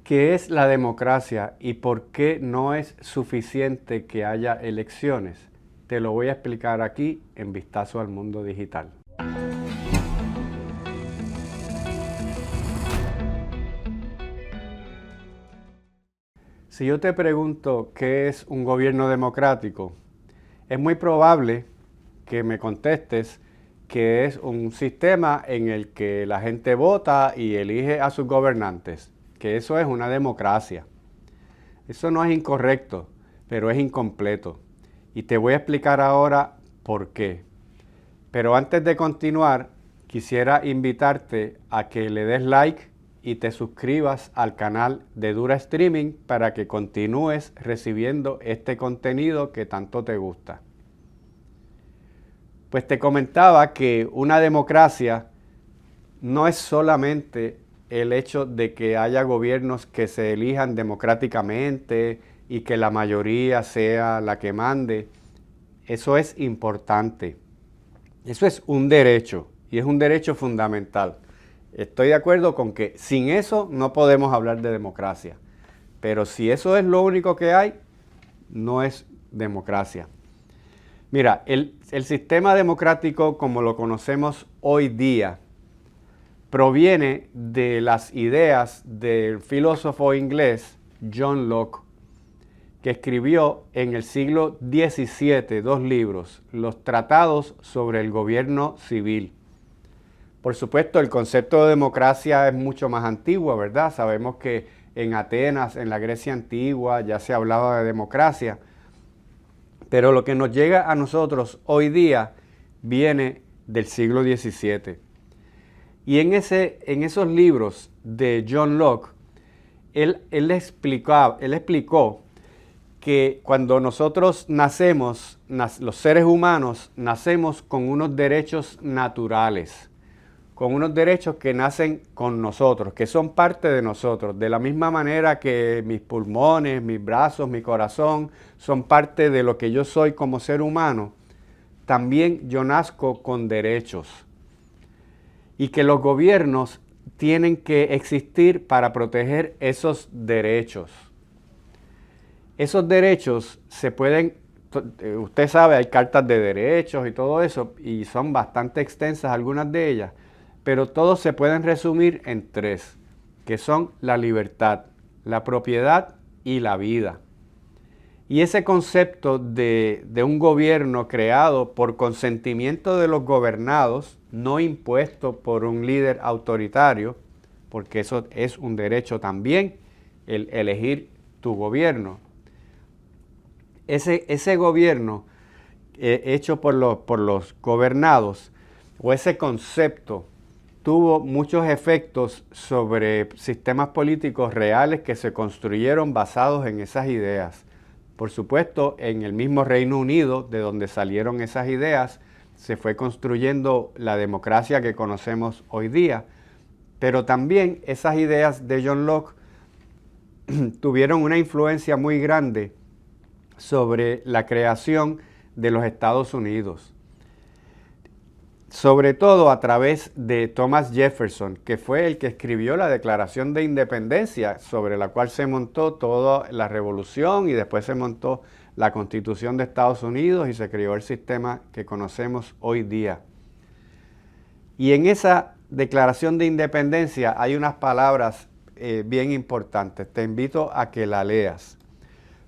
¿Qué es la democracia y por qué no es suficiente que haya elecciones? Te lo voy a explicar aquí en Vistazo al Mundo Digital. Si yo te pregunto qué es un gobierno democrático, es muy probable que me contestes que es un sistema en el que la gente vota y elige a sus gobernantes, que eso es una democracia. Eso no es incorrecto, pero es incompleto. Y te voy a explicar ahora por qué. Pero antes de continuar, quisiera invitarte a que le des like y te suscribas al canal de Dura Streaming para que continúes recibiendo este contenido que tanto te gusta. Pues te comentaba que una democracia no es solamente el hecho de que haya gobiernos que se elijan democráticamente y que la mayoría sea la que mande. Eso es importante. Eso es un derecho y es un derecho fundamental. Estoy de acuerdo con que sin eso no podemos hablar de democracia. Pero si eso es lo único que hay, no es democracia. Mira, el sistema democrático como lo conocemos hoy día proviene de las ideas del filósofo inglés John Locke, que escribió en el siglo XVII 2 libros, los Tratados sobre el Gobierno Civil. Por supuesto, el concepto de democracia es mucho más antiguo, ¿verdad? Sabemos que en Atenas, en la Grecia antigua, ya se hablaba de democracia. Pero lo que nos llega a nosotros hoy día viene del siglo XVII. Y en esos libros de John Locke, él explicó que cuando nosotros nacemos, los seres humanos nacemos con unos derechos naturales, con unos derechos que nacen con nosotros, que son parte de nosotros, de la misma manera que mis pulmones, mis brazos, mi corazón son parte de lo que yo soy como ser humano. También yo nazco con derechos y que los gobiernos tienen que existir para proteger esos derechos. Esos derechos se pueden, usted sabe, hay cartas de derechos y todo eso, y son bastante extensas algunas de ellas, pero todos se pueden resumir en 3, que son la libertad, la propiedad y la vida. Y ese concepto de un gobierno creado por consentimiento de los gobernados, no impuesto por un líder autoritario, porque eso es un derecho también, el elegir tu gobierno. Ese gobierno hecho por los gobernados, o ese concepto, tuvo muchos efectos sobre sistemas políticos reales que se construyeron basados en esas ideas. Por supuesto, en el mismo Reino Unido, de donde salieron esas ideas, se fue construyendo la democracia que conocemos hoy día. Pero también esas ideas de John Locke tuvieron una influencia muy grande sobre la creación de los Estados Unidos. Sobre todo a través de Thomas Jefferson, que fue el que escribió la Declaración de Independencia, sobre la cual se montó toda la revolución y después se montó la Constitución de Estados Unidos y se creó el sistema que conocemos hoy día. Y en esa Declaración de Independencia hay unas palabras bien importantes. Te invito a que la leas.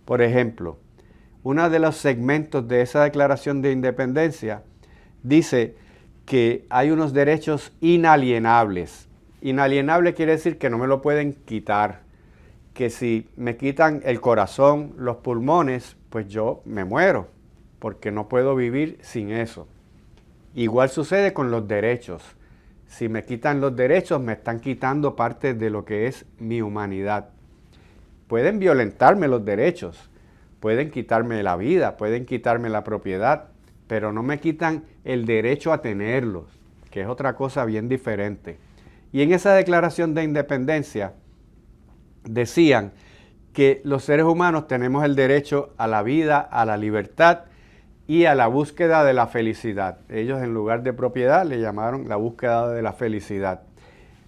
Por ejemplo, uno de los segmentos de esa Declaración de Independencia dice que hay unos derechos inalienables. Inalienable quiere decir que no me lo pueden quitar, que si me quitan el corazón, los pulmones, pues yo me muero, porque no puedo vivir sin eso. Igual sucede con los derechos. Si me quitan los derechos, me están quitando parte de lo que es mi humanidad. Pueden violentarme los derechos, pueden quitarme la vida, pueden quitarme la propiedad, pero no me quitan el derecho a tenerlos, que es otra cosa bien diferente. Y en esa Declaración de Independencia decían que los seres humanos tenemos el derecho a la vida, a la libertad y a la búsqueda de la felicidad. Ellos en lugar de propiedad le llamaron la búsqueda de la felicidad.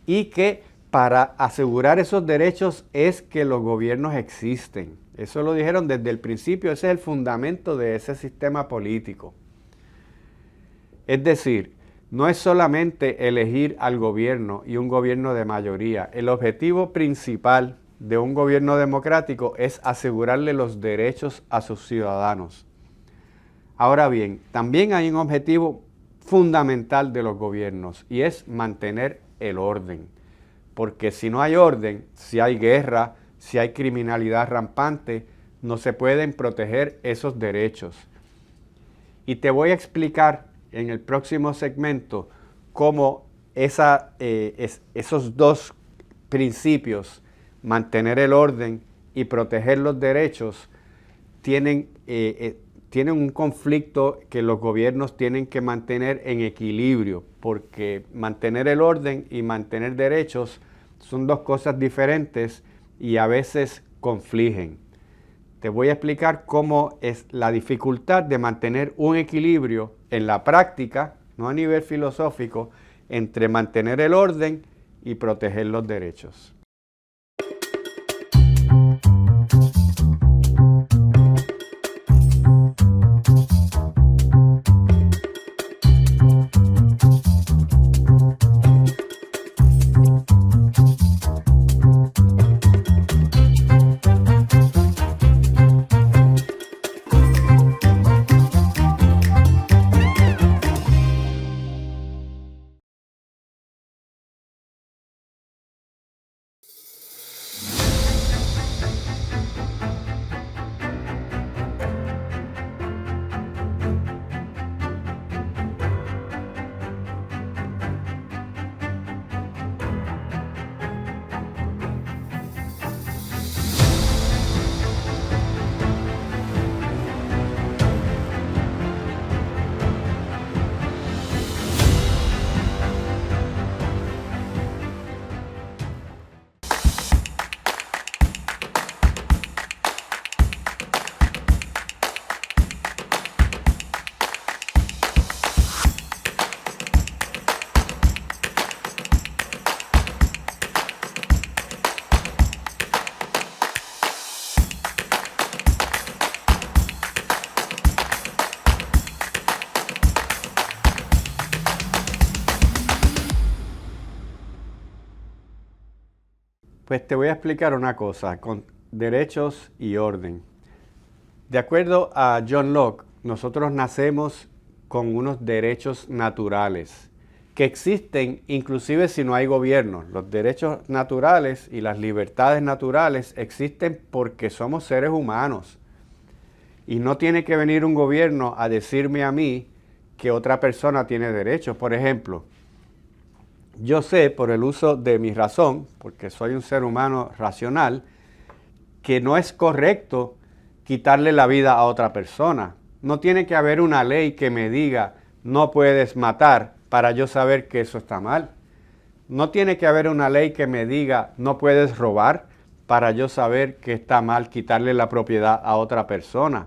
Y que para asegurar esos derechos es que los gobiernos existen. Eso lo dijeron desde el principio, ese es el fundamento de ese sistema político. Es decir, no es solamente elegir al gobierno y un gobierno de mayoría. El objetivo principal de un gobierno democrático es asegurarle los derechos a sus ciudadanos. Ahora bien, también hay un objetivo fundamental de los gobiernos y es mantener el orden. Porque si no hay orden, si hay guerra, si hay criminalidad rampante, no se pueden proteger esos derechos. Y te voy a explicar en el próximo segmento cómo esos dos principios, mantener el orden y proteger los derechos, tienen un conflicto que los gobiernos tienen que mantener en equilibrio, porque mantener el orden y mantener derechos son dos cosas diferentes y a veces confligen. Te voy a explicar cómo es la dificultad de mantener un equilibrio en la práctica, no a nivel filosófico, entre mantener el orden y proteger los derechos. Pues te voy a explicar una cosa, con derechos y orden. De acuerdo a John Locke, nosotros nacemos con unos derechos naturales que existen inclusive si no hay gobierno. Los derechos naturales y las libertades naturales existen porque somos seres humanos. Y no tiene que venir un gobierno a decirme a mí que otra persona tiene derechos. Por ejemplo, yo sé por el uso de mi razón, porque soy un ser humano racional, que no es correcto quitarle la vida a otra persona. No tiene que haber una ley que me diga no puedes matar para yo saber que eso está mal. No tiene que haber una ley que me diga no puedes robar para yo saber que está mal quitarle la propiedad a otra persona.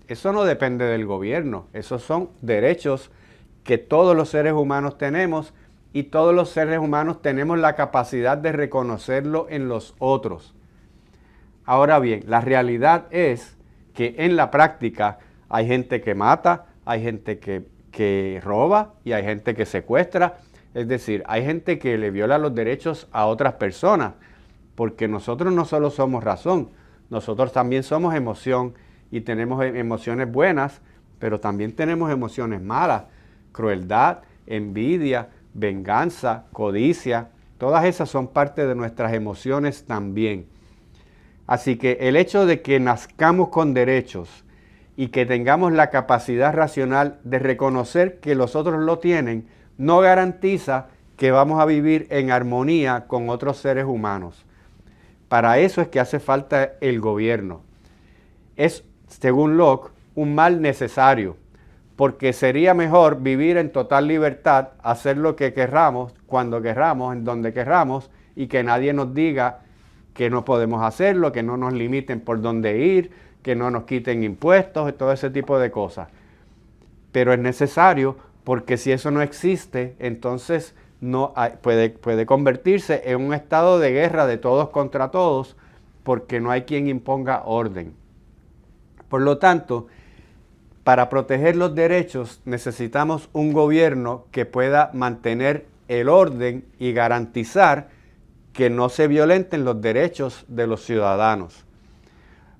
Eso no depende del gobierno. Esos son derechos que todos los seres humanos tenemos. Y todos los seres humanos tenemos la capacidad de reconocerlo en los otros. Ahora bien, la realidad es que en la práctica hay gente que mata, hay gente que roba y hay gente que secuestra. Es decir, hay gente que le viola los derechos a otras personas, porque nosotros no solo somos razón, nosotros también somos emoción y tenemos emociones buenas, pero también tenemos emociones malas, crueldad, envidia, venganza, codicia, todas esas son parte de nuestras emociones también. Así que el hecho de que nazcamos con derechos y que tengamos la capacidad racional de reconocer que los otros lo tienen, no garantiza que vamos a vivir en armonía con otros seres humanos. Para eso es que hace falta el gobierno. Es, según Locke, un mal necesario, porque sería mejor vivir en total libertad, hacer lo que querramos, cuando querramos, en donde querramos, y que nadie nos diga que no podemos hacerlo, que no nos limiten por dónde ir, que no nos quiten impuestos y todo ese tipo de cosas. Pero es necesario porque si eso no existe, entonces puede convertirse en un estado de guerra de todos contra todos porque no hay quien imponga orden. Por lo tanto, para proteger los derechos necesitamos un gobierno que pueda mantener el orden y garantizar que no se violenten los derechos de los ciudadanos.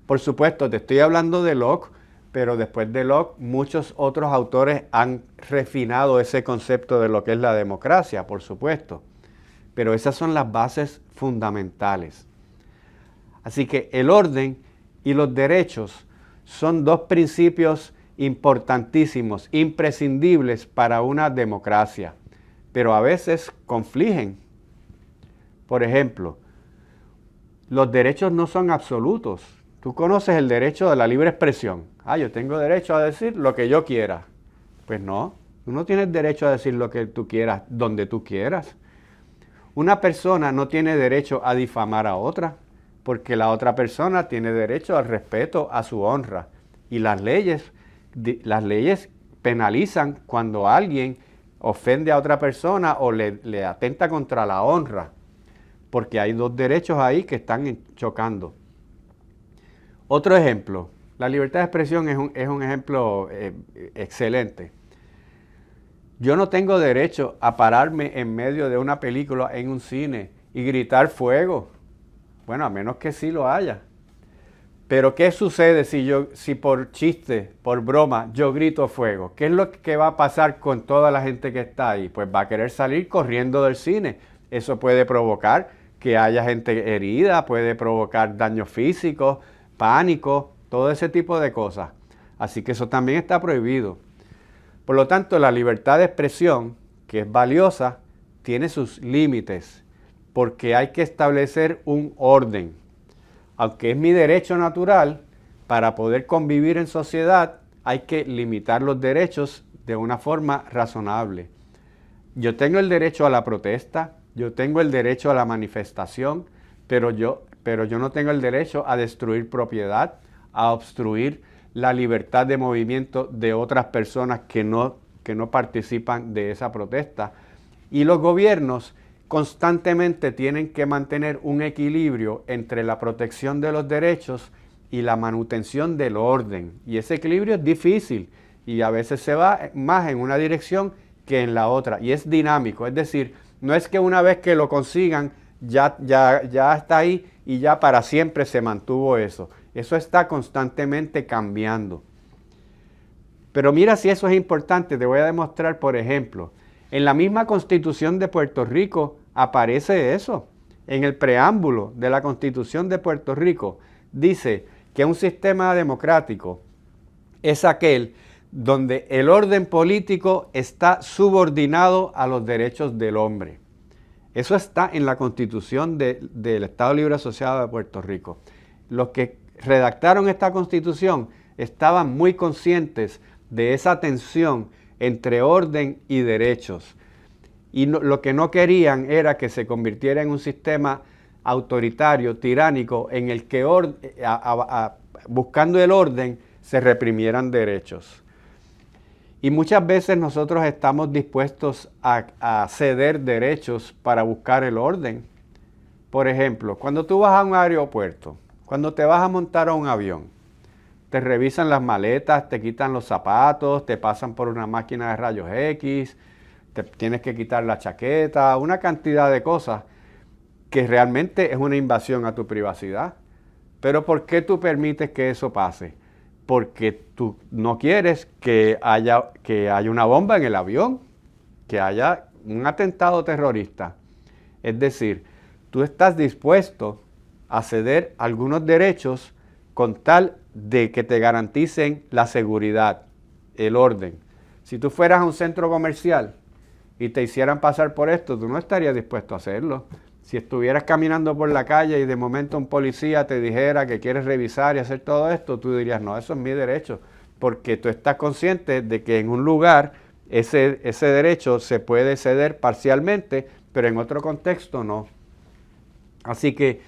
Por supuesto, te estoy hablando de Locke, pero después de Locke muchos otros autores han refinado ese concepto de lo que es la democracia, por supuesto. Pero esas son las bases fundamentales. Así que el orden y los derechos son dos principios importantísimos, imprescindibles para una democracia, pero a veces confligen. Por ejemplo, los derechos no son absolutos. Tú conoces el derecho de la libre expresión. Yo tengo derecho a decir lo que yo quiera. Pues no, tú no tienes derecho a decir lo que tú quieras, donde tú quieras. Una persona no tiene derecho a difamar a otra, porque la otra persona tiene derecho al respeto, a su honra. Y las leyes penalizan cuando alguien ofende a otra persona o le atenta contra la honra, porque hay dos derechos ahí que están chocando. Otro ejemplo, la libertad de expresión es un ejemplo excelente. Yo no tengo derecho a pararme en medio de una película en un cine y gritar fuego. Bueno, a menos que sí lo haya. Pero ¿qué sucede si por chiste, por broma, yo grito fuego? ¿Qué es lo que va a pasar con toda la gente que está ahí? Pues va a querer salir corriendo del cine. Eso puede provocar que haya gente herida, puede provocar daños físicos, pánico, todo ese tipo de cosas. Así que eso también está prohibido. Por lo tanto, la libertad de expresión, que es valiosa, tiene sus límites, porque hay que establecer un orden. Aunque es mi derecho natural, para poder convivir en sociedad hay que limitar los derechos de una forma razonable. Yo tengo el derecho a la protesta, yo tengo el derecho a la manifestación, pero yo no tengo el derecho a destruir propiedad, a obstruir la libertad de movimiento de otras personas que no participan de esa protesta. Y los gobiernos constantemente tienen que mantener un equilibrio entre la protección de los derechos y la manutención del orden. Y ese equilibrio es difícil y a veces se va más en una dirección que en la otra. Y es dinámico, es decir, no es que una vez que lo consigan ya está ahí y ya para siempre se mantuvo eso. Eso está constantemente cambiando. Pero mira si eso es importante, te voy a demostrar, por ejemplo, en la misma Constitución de Puerto Rico aparece eso. En el preámbulo de la Constitución de Puerto Rico dice que un sistema democrático es aquel donde el orden político está subordinado a los derechos del hombre. Eso está en la Constitución del Estado Libre Asociado de Puerto Rico. Los que redactaron esta Constitución estaban muy conscientes de esa tensión entre orden y derechos. Y lo que no querían era que se convirtiera en un sistema autoritario, tiránico, en el que buscando el orden se reprimieran derechos. Y muchas veces nosotros estamos dispuestos a ceder derechos para buscar el orden. Por ejemplo, cuando tú vas a un aeropuerto, cuando te vas a montar a un avión, te revisan las maletas, te quitan los zapatos, te pasan por una máquina de rayos X, te tienes que quitar la chaqueta, una cantidad de cosas que realmente es una invasión a tu privacidad. Pero ¿por qué tú permites que eso pase? Porque tú no quieres que haya una bomba en el avión, que haya un atentado terrorista. Es decir, tú estás dispuesto a ceder algunos derechos con tal de que te garanticen la seguridad, el orden. Si tú fueras a un centro comercial y te hicieran pasar por esto, tú no estarías dispuesto a hacerlo. Si estuvieras caminando por la calle y de momento un policía te dijera que quieres revisar y hacer todo esto, tú dirías, no, eso es mi derecho, porque tú estás consciente de que en un lugar ese derecho se puede ceder parcialmente, pero en otro contexto no. Así que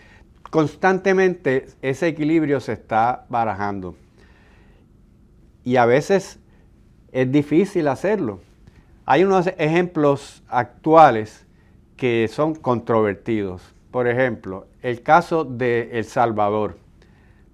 constantemente ese equilibrio se está barajando. Y a veces es difícil hacerlo. Hay unos ejemplos actuales que son controvertidos. Por ejemplo, el caso de El Salvador.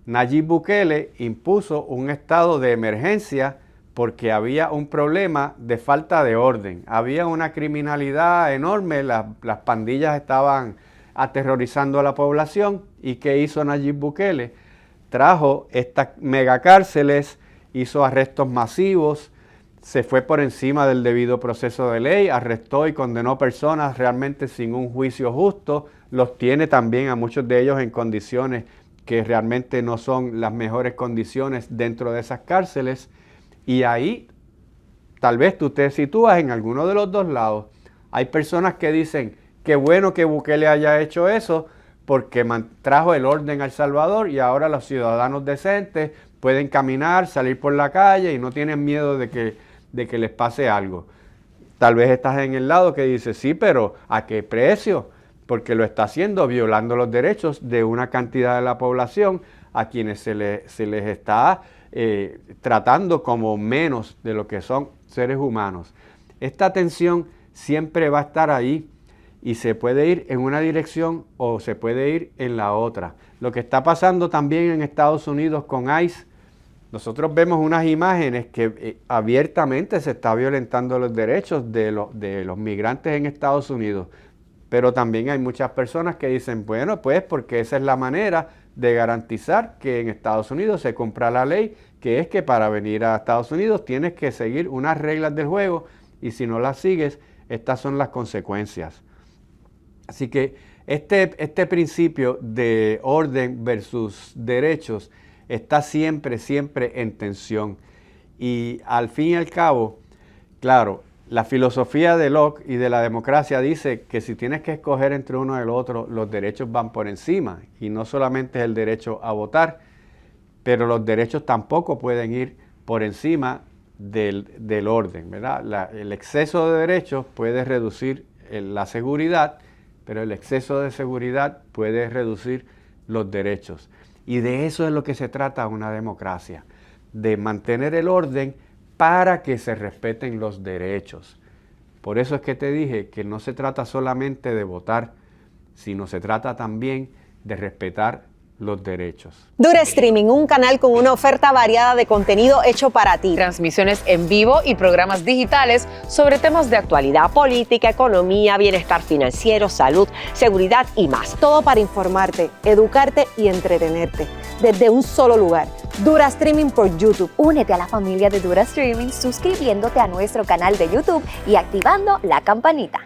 Nayib Bukele impuso un estado de emergencia porque había un problema de falta de orden. Había una criminalidad enorme, las pandillas estaban aterrorizando a la población. ¿Y qué hizo Nayib Bukele? Trajo estas megacárceles, hizo arrestos masivos, se fue por encima del debido proceso de ley, arrestó y condenó personas realmente sin un juicio justo, los tiene también a muchos de ellos en condiciones que realmente no son las mejores condiciones dentro de esas cárceles, y ahí tal vez tú te sitúas en alguno de los dos lados. Hay personas que dicen, qué bueno que Bukele haya hecho eso, porque trajo el orden a El Salvador y ahora los ciudadanos decentes pueden caminar, salir por la calle y no tienen miedo de que les pase algo. Tal vez estás en el lado que dice, sí, pero ¿a qué precio? Porque lo está haciendo violando los derechos de una cantidad de la población a quienes se les está tratando como menos de lo que son seres humanos. Esta tensión siempre va a estar ahí y se puede ir en una dirección o se puede ir en la otra. Lo que está pasando también en Estados Unidos con ICE, nosotros vemos unas imágenes que abiertamente se está violentando los derechos de los migrantes en Estados Unidos, pero también hay muchas personas que dicen, bueno, pues porque esa es la manera de garantizar que en Estados Unidos se cumpla la ley, que es que para venir a Estados Unidos tienes que seguir unas reglas del juego y si no las sigues, estas son las consecuencias. Así que este principio de orden versus derechos está siempre en tensión. Y al fin y al cabo, claro, la filosofía de Locke y de la democracia dice que si tienes que escoger entre uno y el otro, los derechos van por encima. Y no solamente es el derecho a votar, pero los derechos tampoco pueden ir por encima del orden, ¿verdad? El exceso de derechos puede reducir la seguridad, pero el exceso de seguridad puede reducir los derechos. Y de eso es lo que se trata una democracia, de mantener el orden para que se respeten los derechos. Por eso es que te dije que no se trata solamente de votar, sino se trata también de respetar los derechos. Dura Streaming, un canal con una oferta variada de contenido hecho para ti. Transmisiones en vivo y programas digitales sobre temas de actualidad, política, economía, bienestar financiero, salud, seguridad y más. Todo para informarte, educarte y entretenerte desde un solo lugar. Dura Streaming por YouTube. Únete a la familia de Dura Streaming suscribiéndote a nuestro canal de YouTube y activando la campanita.